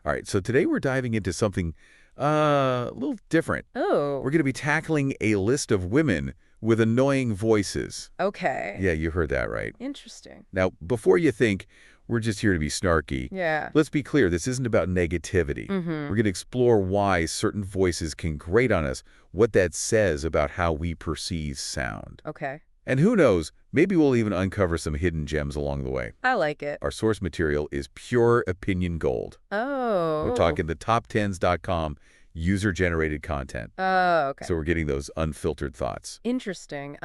All right, so today we're diving into something a little different. Oh, We're going to be tackling a list of women with annoying voices. okay. Yeah, you heard that right. Interesting. Now, before you think we're just here to be snarky, Yeah. let's be clear, this isn't about negativity. Mm-hmm. We're going to explore why certain voices can grate on us, what that says about how we perceive sound. Okay. And who knows, maybe we'll even uncover some hidden gems along the way. I like it. Our source material is pure opinion gold. We're Oh. talking the top10s.com user-generated content. Oh, okay. So we're getting those unfiltered thoughts. Interesting.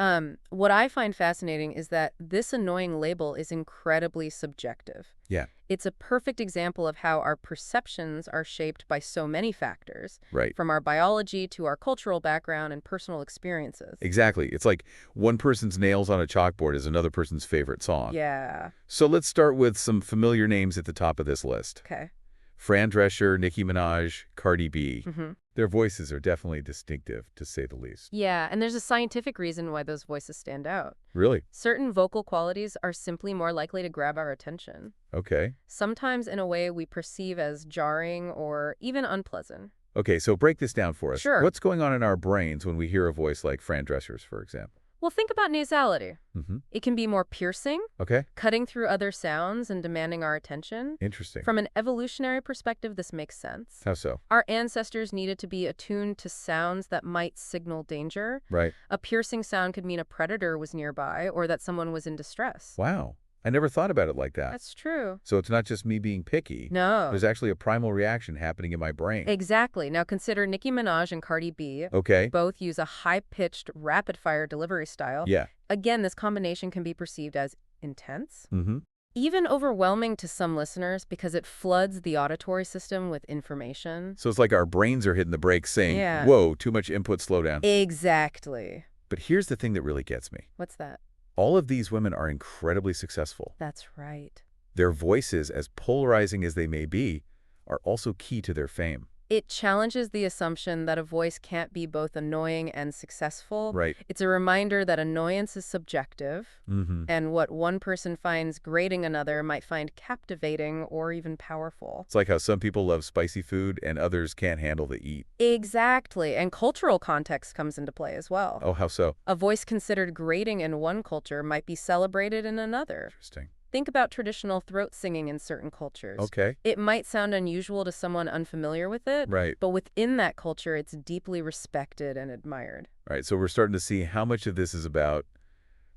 What I find fascinating is that this annoying label is incredibly subjective. Yeah, It's a perfect example of how our perceptions are shaped by so many factors, right. from our biology to our cultural background and personal experiences. Exactly. It's like one person's nails on a chalkboard is another person's favorite song. Yeah. So let's start with some familiar names at the top of this list. Okay. Fran Drescher, Nicki Minaj, Cardi B. Mm-hmm. Their voices are definitely distinctive, to say the least. Yeah, and there's a scientific reason why those voices stand out. Really? Certain vocal qualities are simply more likely to grab our attention, Okay. sometimes in a way we perceive as jarring or even unpleasant. Okay, so break this down for us. Sure. What's going on in our brains when we hear a voice like Fran Drescher's, for example? Well, think about nasality. Mm-hmm. It can be more piercing, Okay. cutting through other sounds and demanding our attention. Interesting. From an evolutionary perspective, this makes sense. How so? Our ancestors needed to be attuned to sounds that might signal danger. Right. A piercing sound could mean a predator was nearby or that someone was in distress. Wow. I never thought about it like that. That's true. So it's not just me being picky. No. There's actually a primal reaction happening in my brain. Exactly. Now consider Nicki Minaj and Cardi B. Okay. Both use a high-pitched, rapid-fire delivery style. Yeah. Again, this combination can be perceived as intense, Mm-hmm. even overwhelming to some listeners because it floods the auditory system with information. So it's like our brains are hitting the brakes saying, Yeah. whoa, too much input, slow down. Exactly. But here's the thing that really gets me. What's that? All of these women are incredibly successful. That's right. Their voices, as polarizing as they may be, are also key to their fame. It challenges the assumption that a voice can't be both annoying and successful. Right. It's a reminder that annoyance is subjective, Mm-hmm. and what one person finds grating another might find captivating or even powerful. It's like how some people love spicy food and others can't handle the heat. Exactly, and cultural context comes into play as well. Oh, how so? A voice considered grating in one culture might be celebrated in another. Interesting. Think about traditional throat singing in certain cultures. Okay. It might sound unusual to someone unfamiliar with it, Right. but within that culture, it's deeply respected and admired. Right. So we're starting to see how much of this is about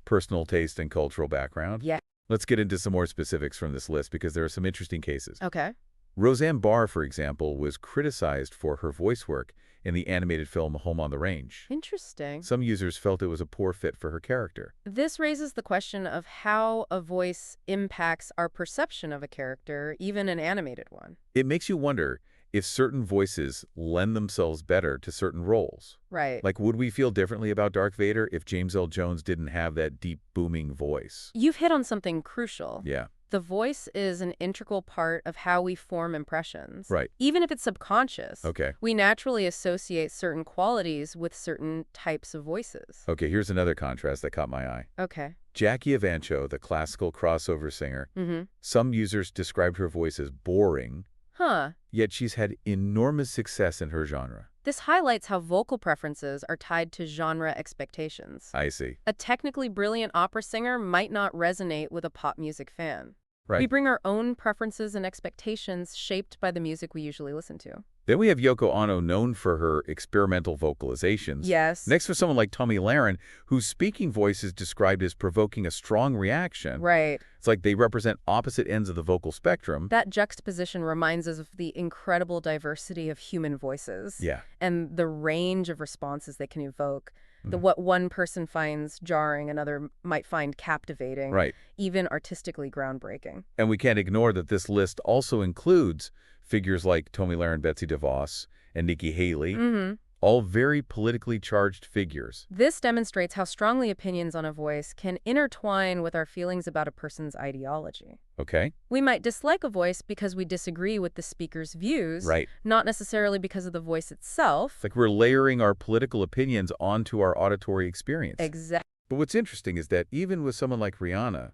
personal taste and cultural background. Yeah. Let's get into some more specifics from this list because there are some interesting cases. Okay. Roseanne Barr, for example, was criticized for her voice work in the animated film Home on the Range. Interesting. Some users felt it was a poor fit for her character. This raises the question of how a voice impacts our perception of a character, even an animated one. It makes you wonder if certain voices lend themselves better to certain roles. Right. Like, would we feel differently about Darth Vader if James L. Jones didn't have that deep, booming voice? You've hit on something crucial. Yeah, The voice is an integral part of how we form impressions. right. Even if it's subconscious, Okay. we naturally associate certain qualities with certain types of voices. Okay, here's another contrast that caught my eye. Okay. Jackie Evancho, the classical crossover singer, Mm-hmm. some users described her voice as boring, Huh. yet she's had enormous success in her genre. This highlights how vocal preferences are tied to genre expectations. I see. A technically brilliant opera singer might not resonate with a pop music fan. Right. We bring our own preferences and expectations shaped by the music we usually listen to. Then we have Yoko Ono, known for her experimental vocalizations. Yes. Next, for someone like Tommy Lahren, whose speaking voice is described as provoking a strong reaction. Right. It's like they represent opposite ends of the vocal spectrum. That juxtaposition reminds us of the incredible diversity of human voices. Yeah. And the range of responses they can evoke. Mhm. What one person finds jarring, another might find captivating, Right. even artistically groundbreaking. And we can't ignore that this list also includes figures like Tommy Lahren, Betsy DeVos, and Nikki Haley, Mm-hmm. all very politically charged figures. This demonstrates how strongly opinions on a voice can intertwine with our feelings about a person's ideology. Okay? We might dislike a voice because we disagree with the speaker's views, Right. not necessarily because of the voice itself. It's like we're layering our political opinions onto our auditory experience. Exactly. But what's interesting is that even with someone like Rihanna,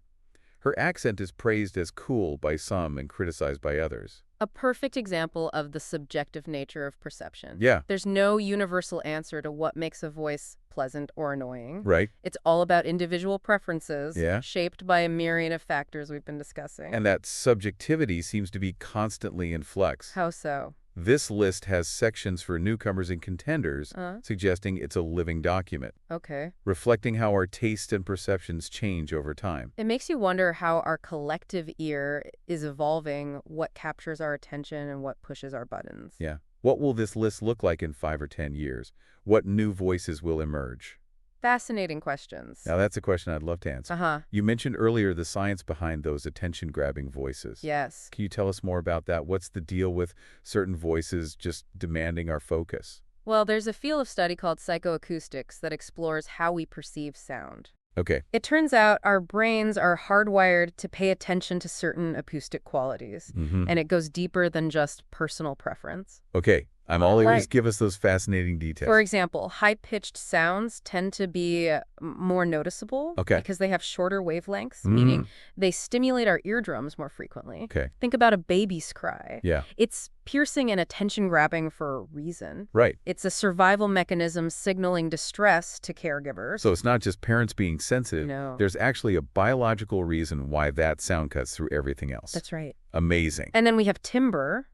her accent is praised as cool by some and criticized by others. A perfect example of the subjective nature of perception. Yeah, There's no universal answer to what makes a voice pleasant or annoying. right. It's all about individual preferences, Yeah. shaped by a myriad of factors we've been discussing. And that subjectivity seems to be constantly in flux. How so? This list has sections for newcomers and contenders, suggesting it's a living document, Okay. reflecting how our tastes and perceptions change over time. It makes you wonder how our collective ear is evolving, what captures our attention, and what pushes our buttons. Yeah. What will this list look like in 5 or 10 years? What new voices will emerge? Fascinating questions. Now, that's a question I'd love to answer. Uh-huh. You mentioned earlier the science behind those attention-grabbing voices. Yes. Can you tell us more about that? What's the deal with certain voices just demanding our focus? Well, there's a field of study called psychoacoustics that explores how we perceive sound. Okay. It turns out our brains are hardwired to pay attention to certain acoustic qualities, and it goes deeper than just personal preference. Okay. I'm all ears. Right. Give us those fascinating details. For example, high-pitched sounds tend to be more noticeable Okay. because they have shorter wavelengths, meaning they stimulate our eardrums more frequently. Okay. Think about a baby's cry. Yeah. It's piercing and attention-grabbing for a reason. Right. It's a survival mechanism signaling distress to caregivers. So it's not just parents being sensitive. No. There's actually a biological reason why that sound cuts through everything else. That's right. Amazing. And then we have timbre,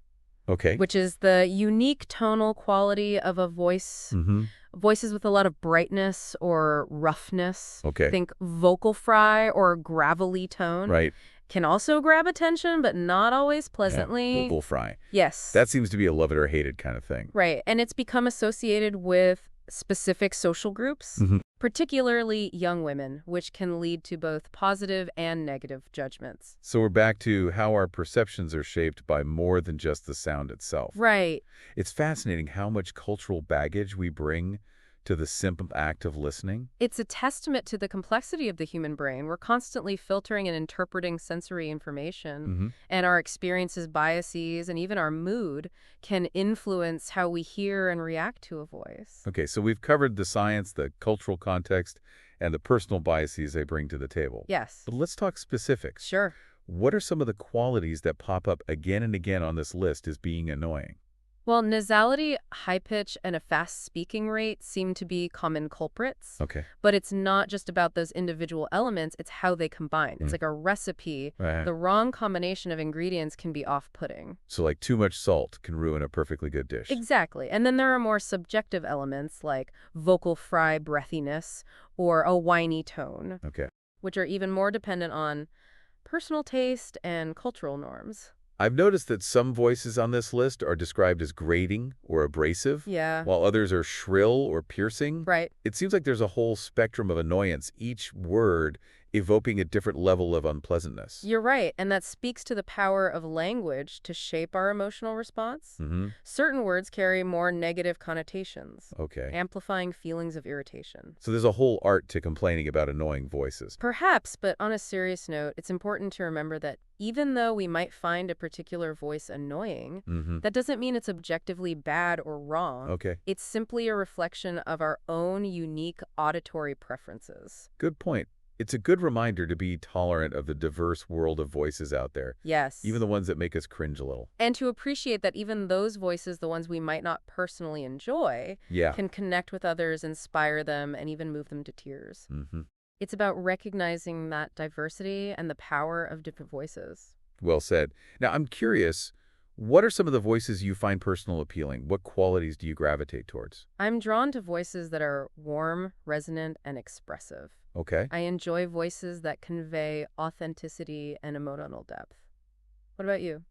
Okay. which is the unique tonal quality of a voice. Voices with a lot of brightness or roughness. Okay. Think vocal fry or gravelly tone. Right. Can also grab attention, but not always pleasantly. Yeah. Vocal fry. Yes. That seems to be a love it or hate it kind of thing. Right. And it's become associated with specific social groups, particularly young women, which can lead to both positive and negative judgments. So we're back to how our perceptions are shaped by more than just the sound itself. Right. It's fascinating how much cultural baggage we bring to the simple act of listening. It's a testament to the complexity of the human brain. We're constantly filtering and interpreting sensory information, and our experiences, biases, and even our mood can influence how we hear and react to a voice. Okay, so we've covered the science, the cultural context, and the personal biases they bring to the table. Yes. But let's talk specifics. Sure. What are some of the qualities that pop up again and again on this list as being annoying? Well, nasality, high pitch, and a fast speaking rate seem to be common culprits. Okay. But it's not just about those individual elements, it's how they combine. It's like a recipe. Right. The wrong combination of ingredients can be off-putting. So like too much salt can ruin a perfectly good dish. Exactly. And then there are more subjective elements like vocal fry breathiness or a whiny tone, Okay. which are even more dependent on personal taste and cultural norms. I've noticed that some voices on this list are described as grating or abrasive, Yeah. while others are shrill or piercing. Right. It seems like there's a whole spectrum of annoyance, each word evoking a different level of unpleasantness. You're right, and that speaks to the power of language to shape our emotional response. Certain words carry more negative connotations, Okay. amplifying feelings of irritation. So there's a whole art to complaining about annoying voices. Perhaps, but on a serious note, it's important to remember that even though we might find a particular voice annoying, that doesn't mean it's objectively bad or wrong. Okay. It's simply a reflection of our own unique auditory preferences. Good point. It's a good reminder to be tolerant of the diverse world of voices out there, Yes. even the ones that make us cringe a little. And to appreciate that even those voices, the ones we might not personally enjoy, Yeah. can connect with others, inspire them, and even move them to tears. It's about recognizing that diversity and the power of different voices. Well said. Now, I'm curious, what are some of the voices you find personal appealing? What qualities do you gravitate towards? I'm drawn to voices that are warm, resonant, and expressive. Okay. I enjoy voices that convey authenticity and emotional depth. What about you?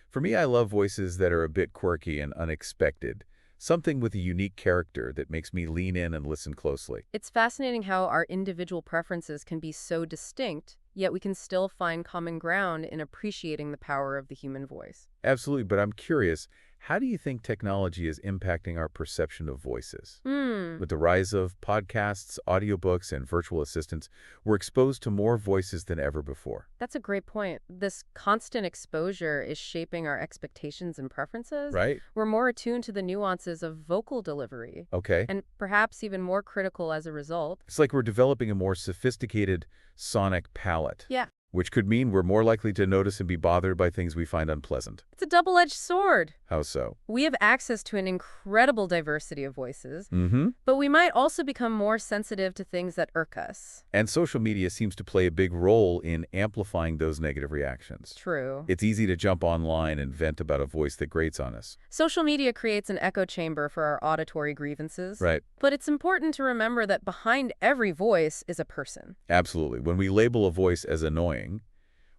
For me, I love voices that are a bit quirky and unexpected. Something with a unique character that makes me lean in and listen closely. It's fascinating how our individual preferences can be so distinct, yet we can still find common ground in appreciating the power of the human voice. Absolutely, but I'm curious, how do you think technology is impacting our perception of voices? With the rise of podcasts, audiobooks, and virtual assistants, we're exposed to more voices than ever before. That's a great point. This constant exposure is shaping our expectations and preferences. Right? We're more attuned to the nuances of vocal delivery, Okay. and perhaps even more critical as a result. It's like we're developing a more sophisticated sonic palette. Yeah. which could mean we're more likely to notice and be bothered by things we find unpleasant. It's a double-edged sword. How so? We have access to an incredible diversity of voices, Mm-hmm. but we might also become more sensitive to things that irk us. And social media seems to play a big role in amplifying those negative reactions. True. It's easy to jump online and vent about a voice that grates on us. Social media creates an echo chamber for our auditory grievances. Right. But it's important to remember that behind every voice is a person. Absolutely. When we label a voice as annoying,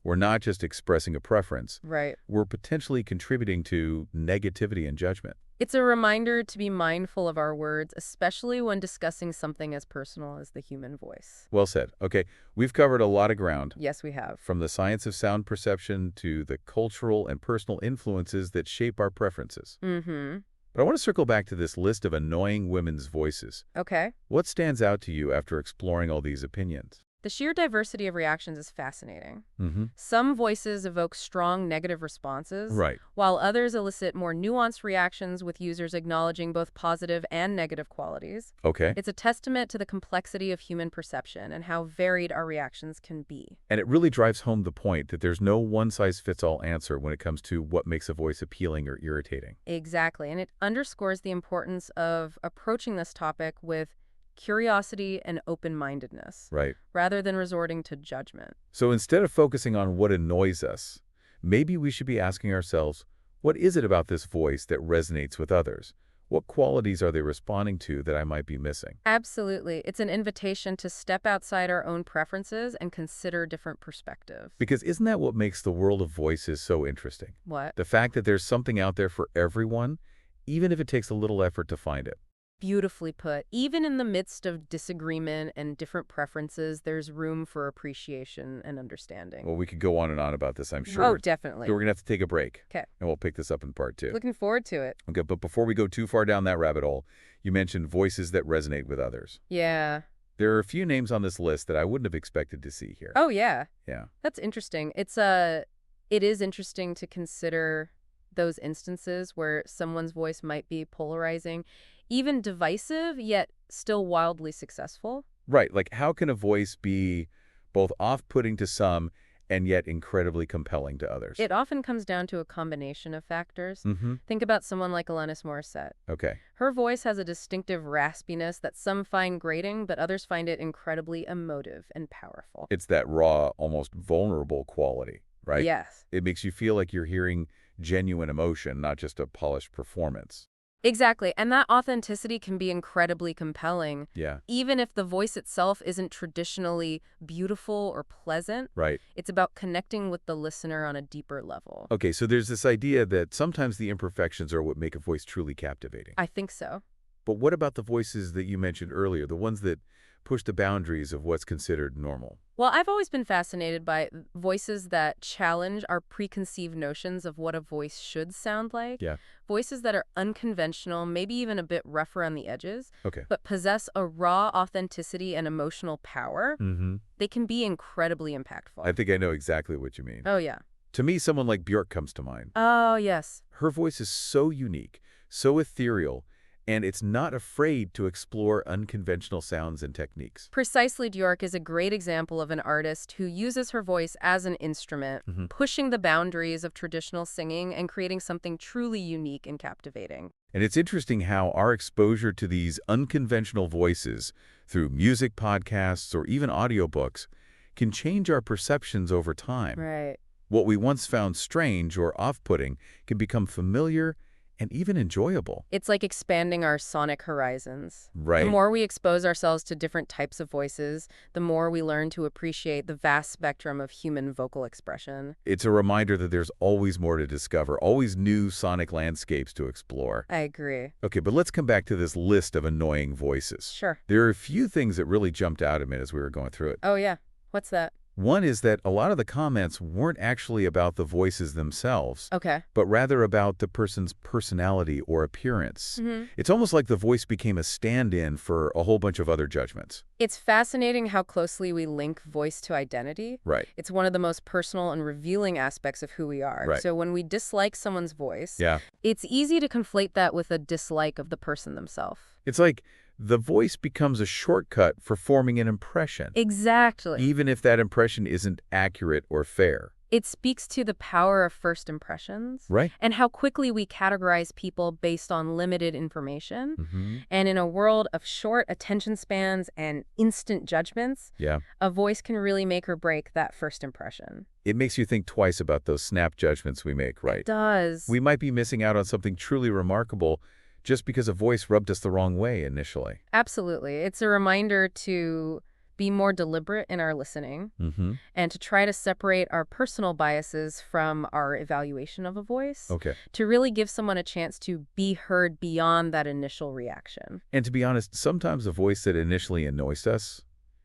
we're not just expressing a preference. Right. We're potentially contributing to negativity and judgment. It's a reminder to be mindful of our words, especially when discussing something as personal as the human voice. Well said. Okay, we've covered a lot of ground, Yes, we have. from the science of sound perception to the cultural and personal influences that shape our preferences. Mm-hmm. But I want to circle back to this list of annoying women's voices. Okay. What stands out to you after exploring all these opinions? The sheer diversity of reactions is fascinating. Mm-hmm. Some voices evoke strong negative responses, Right. while others elicit more nuanced reactions with users acknowledging both positive and negative qualities. Okay. It's a testament to the complexity of human perception and how varied our reactions can be. And it really drives home the point that there's no one-size-fits-all answer when it comes to what makes a voice appealing or irritating. Exactly, and it underscores the importance of approaching this topic with curiosity and open-mindedness, Right. rather than resorting to judgment. So instead of focusing on what annoys us, maybe we should be asking ourselves, what is it about this voice that resonates with others? What qualities are they responding to that I might be missing? Absolutely. It's an invitation to step outside our own preferences and consider different perspectives. Because isn't that what makes the world of voices so interesting? What? The fact that there's something out there for everyone, even if it takes a little effort to find it. Beautifully put. Even in the midst of disagreement and different preferences, there's room for appreciation and understanding. Well, we could go on and on about this, I'm sure. Oh, definitely. So we're going to have to take a break. Okay. And we'll pick this up in part 2. Looking forward to it. Okay, but before we go too far down that rabbit hole, you mentioned voices that resonate with others. Yeah. There are a few names on this list that I wouldn't have expected to see here. Oh, yeah. Yeah. That's interesting. It is interesting to consider those instances where someone's voice might be polarizing, even divisive, yet still wildly successful. Right, like how can a voice be both off-putting to some and yet incredibly compelling to others? It often comes down to a combination of factors. Mm-hmm. Think about someone like Alanis Morissette. Okay. Her voice has a distinctive raspiness that some find grating, but others find it incredibly emotive and powerful. It's that raw, almost vulnerable quality, right? Yes. It makes you feel like you're hearing genuine emotion, not just a polished performance. Exactly, and that authenticity can be incredibly compelling, Yeah, even if the voice itself isn't traditionally beautiful or pleasant. right. It's about connecting with the listener on a deeper level. Okay, so there's this idea that sometimes the imperfections are what make a voice truly captivating. I think so. But what about the voices that you mentioned earlier, the ones that push the boundaries of what's considered normal? Well, I've always been fascinated by voices that challenge our preconceived notions of what a voice should sound like. Yeah. Voices that are unconventional, maybe even a bit rough around the edges, Okay. but possess a raw authenticity and emotional power. Mm-hmm. They can be incredibly impactful. I think I know exactly what you mean. Oh, yeah. To me, someone like Björk comes to mind. Oh, yes. Her voice is so unique, so ethereal, and it's not afraid to explore unconventional sounds and techniques. Precisely, Björk is a great example of an artist who uses her voice as an instrument, Mm-hmm. pushing the boundaries of traditional singing and creating something truly unique and captivating. And it's interesting how our exposure to these unconventional voices through music podcasts or even audiobooks can change our perceptions over time. Right. What we once found strange or off-putting can become familiar and even enjoyable. It's like expanding our sonic horizons. Right. The more we expose ourselves to different types of voices, the more we learn to appreciate the vast spectrum of human vocal expression. It's a reminder that there's always more to discover, always new sonic landscapes to explore. I agree. Okay, but let's come back to this list of annoying voices. Sure. There are a few things that really jumped out at me as we were going through it. Oh, yeah. What's that? One is that a lot of the comments weren't actually about the voices themselves, Okay. but rather about the person's personality or appearance. Mm-hmm. It's almost like the voice became a stand-in for a whole bunch of other judgments. It's fascinating how closely we link voice to identity. Right. It's one of the most personal and revealing aspects of who we are. Right. So when we dislike someone's voice, Yeah. it's easy to conflate that with a dislike of the person themselves. It's like The voice becomes a shortcut for forming an impression, Exactly. even if that impression isn't accurate or fair. It speaks to the power of first impressions Right? and how quickly we categorize people based on limited information. Mm-hmm. And in a world of short attention spans and instant judgments, Yeah. a voice can really make or break that first impression. It makes you think twice about those snap judgments we make, It right? does. We might be missing out on something truly remarkable just because a voice rubbed us the wrong way initially. Absolutely. It's a reminder to be more deliberate in our listening Mm-hmm. and to try to separate our personal biases from our evaluation of a voice, Okay. to really give someone a chance to be heard beyond that initial reaction. And to be honest, sometimes a voice that initially annoys us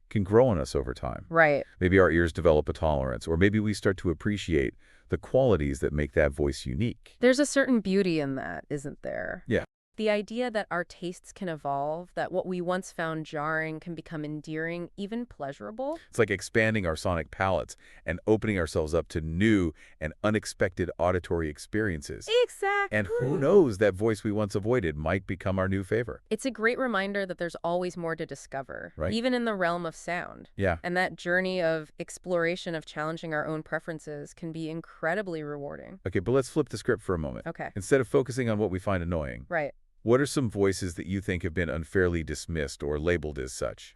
can grow on us over time. Right. Maybe our ears develop a tolerance, or maybe we start to appreciate the qualities that make that voice unique. There's a certain beauty in that, isn't there? Yeah. The idea that our tastes can evolve, that what we once found jarring can become endearing, even pleasurable. It's like expanding our sonic palettes and opening ourselves up to new and unexpected auditory experiences. Exactly. And who knows, that voice we once avoided might become our new favorite. It's a great reminder that there's always more to discover, Right. even in the realm of sound. Yeah. And that journey of exploration of challenging our own preferences can be incredibly rewarding. Okay, but let's flip the script for a moment. Okay. Instead of focusing on what we find annoying, Right. what are some voices that you think have been unfairly dismissed or labeled as such?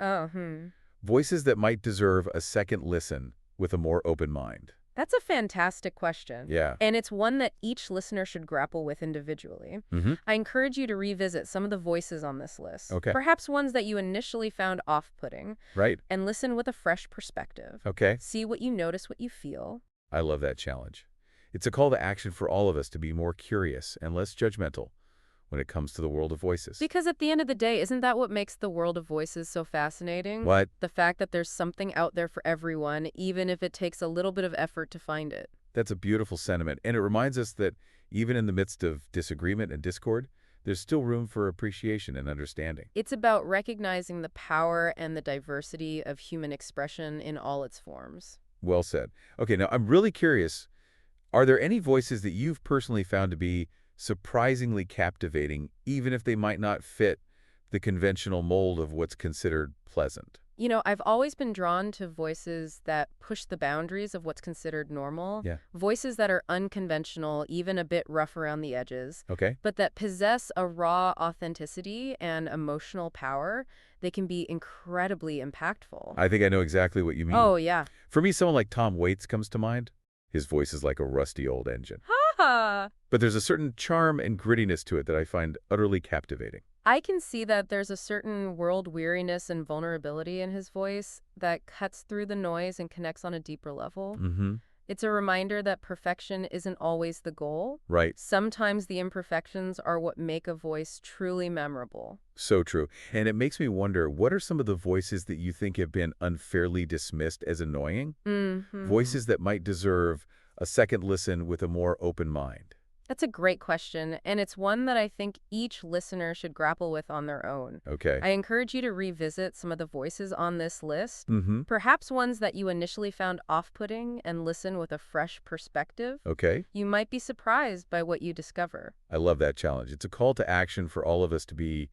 Voices that might deserve a second listen with a more open mind. That's a fantastic question. Yeah. And it's one that each listener should grapple with individually. Mm-hmm. I encourage you to revisit some of the voices on this list. Okay. Perhaps ones that you initially found off-putting, Right. and listen with a fresh perspective. Okay. See what you notice, what you feel. I love that challenge. It's a call to action for all of us to be more curious and less judgmental when it comes to the world of voices. Because at the end of the day, isn't that what makes the world of voices so fascinating? What? The fact that there's something out there for everyone, even if it takes a little bit of effort to find it. That's a beautiful sentiment, and it reminds us that even in the midst of disagreement and discord, there's still room for appreciation and understanding. It's about recognizing the power and the diversity of human expression in all its forms. Well said. Okay, now I'm really curious, are there any voices that you've personally found to be surprisingly captivating, even if they might not fit the conventional mold of what's considered pleasant? You know, I've always been drawn to voices that push the boundaries of what's considered normal. Yeah. Voices that are unconventional, even a bit rough around the edges, Okay. but that possess a raw authenticity and emotional power. They can be incredibly impactful. I think I know exactly what you mean. Oh, yeah. For me, someone like Tom Waits comes to mind. His voice is like a rusty old engine. Ha! But there's a certain charm and grittiness to it that I find utterly captivating. I can see that there's a certain world weariness and vulnerability in his voice that cuts through the noise and connects on a deeper level. Mm-hmm. It's a reminder that perfection isn't always the goal. Right. Sometimes the imperfections are what make a voice truly memorable. So true. And it makes me wonder, what are some of the voices that you think have been unfairly dismissed as annoying? Mm-hmm. Voices that might deserve a second listen with a more open mind. That's a great question, and it's one that I think each listener should grapple with on their own. Okay. I encourage you to revisit some of the voices on this list, Mm-hmm. perhaps ones that you initially found off-putting, and listen with a fresh perspective. Okay. You might be surprised by what you discover. I love that challenge. It's a call to action for all of us to be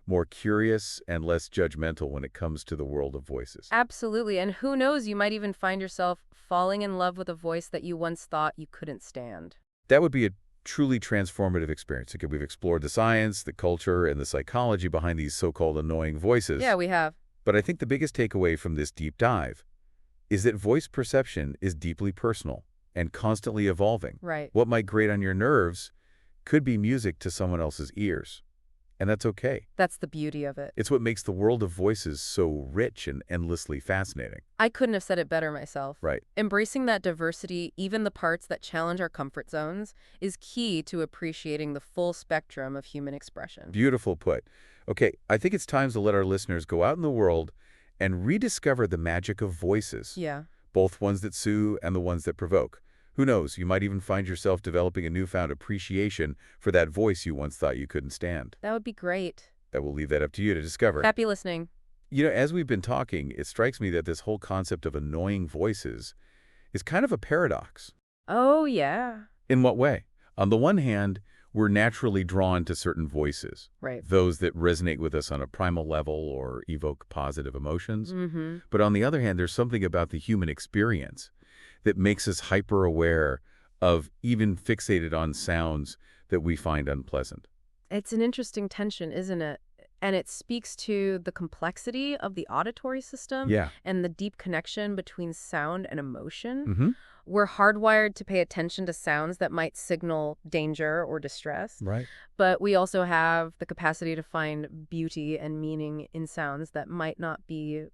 more curious and less judgmental when it comes to the world of voices. Absolutely, and who knows, you might even find yourself falling in love with a voice that you once thought you couldn't stand. That would be a truly transformative experience. Okay, we've explored the science, the culture, and the psychology behind these so-called annoying voices. Yeah, we have. But I think the biggest takeaway from this deep dive is that voice perception is deeply personal and constantly evolving. Right. What might grate on your nerves could be music to someone else's ears. And that's okay. That's the beauty of it. It's what makes the world of voices so rich and endlessly fascinating. I couldn't have said it better myself. Right. Embracing that diversity, even the parts that challenge our comfort zones, is key to appreciating the full spectrum of human expression. Beautiful put. Okay, I think it's time to let our listeners go out in the world and rediscover the magic of voices. Yeah. Both ones that soothe and the ones that provoke. Who knows, you might even find yourself developing a newfound appreciation for that voice you once thought you couldn't stand. That would be great. I will leave that up to you to discover. Happy listening. You know, as we've been talking, it strikes me that this whole concept of annoying voices is kind of a paradox. Oh, yeah. In what way? On the one hand, we're naturally drawn to certain voices, Right. those that resonate with us on a primal level or evoke positive emotions. Mm-hmm. But on the other hand, there's something about the human experience that makes us hyper-aware of, even fixated on, sounds that we find unpleasant. It's an interesting tension, isn't it? And it speaks to the complexity of the auditory system Yeah. and the deep connection between sound and emotion. Mm-hmm. We're hardwired to pay attention to sounds that might signal danger or distress, Right. but we also have the capacity to find beauty and meaning in sounds that might not be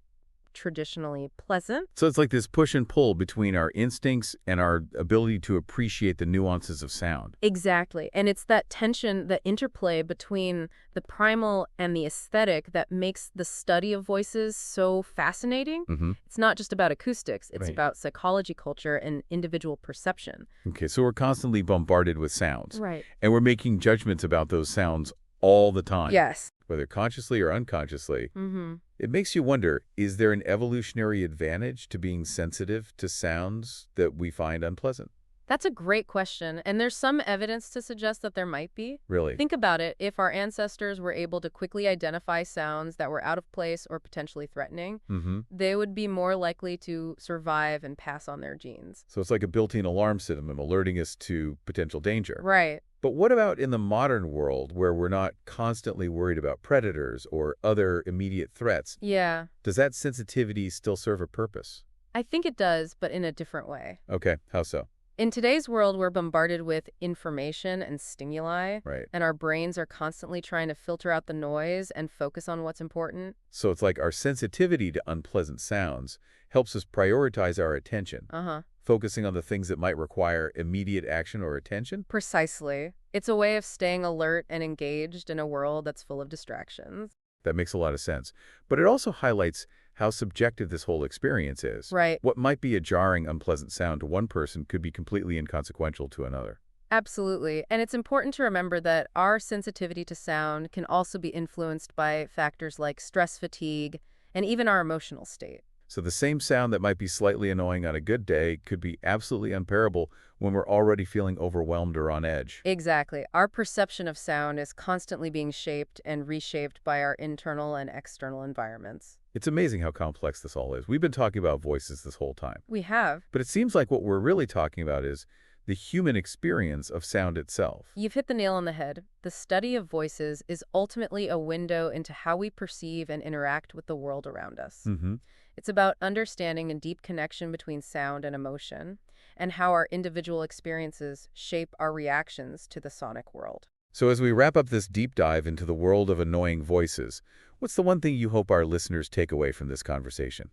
traditionally pleasant. So it's like this push and pull between our instincts and our ability to appreciate the nuances of sound. Exactly. And it's that tension, the interplay between the primal and the aesthetic that makes the study of voices so fascinating. Mm-hmm. It's not just about acoustics. It's Right. about psychology, culture, and individual perception. Okay, so we're constantly bombarded with sounds. Right. And we're making judgments about those sounds all the time. Yes. Whether consciously or unconsciously. Mm-hmm. It makes you wonder, is there an evolutionary advantage to being sensitive to sounds that we find unpleasant? That's a great question. And there's some evidence to suggest that there might be. Really? Think about it. If our ancestors were able to quickly identify sounds that were out of place or potentially threatening, Mm-hmm. they would be more likely to survive and pass on their genes. So it's like a built-in alarm system alerting us to potential danger. Right. But what about in the modern world where we're not constantly worried about predators or other immediate threats? Yeah. Does that sensitivity still serve a purpose? I think it does, but in a different way. Okay, how so? In today's world, we're bombarded with information and stimuli, Right. and our brains are constantly trying to filter out the noise and focus on what's important. So it's like our sensitivity to unpleasant sounds helps us prioritize our attention, Uh-huh. focusing on the things that might require immediate action or attention? Precisely. It's a way of staying alert and engaged in a world that's full of distractions. That makes a lot of sense. But it also highlights how subjective this whole experience is. Right. What might be a jarring, unpleasant sound to one person could be completely inconsequential to another. Absolutely. And it's important to remember that our sensitivity to sound can also be influenced by factors like stress fatigue and even our emotional state. So the same sound that might be slightly annoying on a good day could be absolutely unbearable when we're already feeling overwhelmed or on edge. Exactly. Our perception of sound is constantly being shaped and reshaped by our internal and external environments. It's amazing how complex this all is. We've been talking about voices this whole time. We have. But it seems like what we're really talking about is the human experience of sound itself. You've hit the nail on the head. The study of voices is ultimately a window into how we perceive and interact with the world around us. Mm-hmm. It's about understanding a deep connection between sound and emotion, and how our individual experiences shape our reactions to the sonic world. So as we wrap up this deep dive into the world of annoying voices, what's the one thing you hope our listeners take away from this conversation?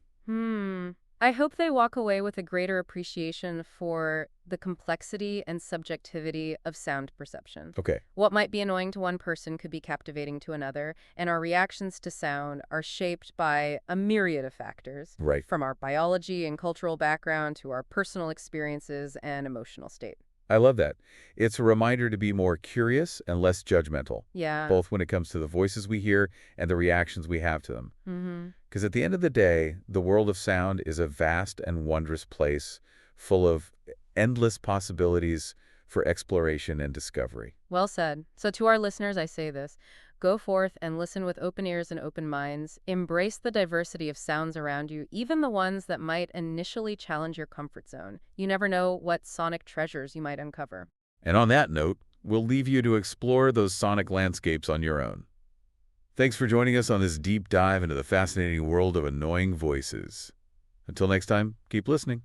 I hope they walk away with a greater appreciation for the complexity and subjectivity of sound perception. Okay. What might be annoying to one person could be captivating to another, and our reactions to sound are shaped by a myriad of factors, Right. from our biology and cultural background to our personal experiences and emotional state. I love that. It's a reminder to be more curious and less judgmental, Yeah. both when it comes to the voices we hear and the reactions we have to them. Mm-hmm. Because at the end of the day, the world of sound is a vast and wondrous place full of endless possibilities for exploration and discovery. Well said. So to our listeners, I say this. Go forth and listen with open ears and open minds. Embrace the diversity of sounds around you, even the ones that might initially challenge your comfort zone. You never know what sonic treasures you might uncover. And on that note, we'll leave you to explore those sonic landscapes on your own. Thanks for joining us on this deep dive into the fascinating world of annoying voices. Until next time, keep listening.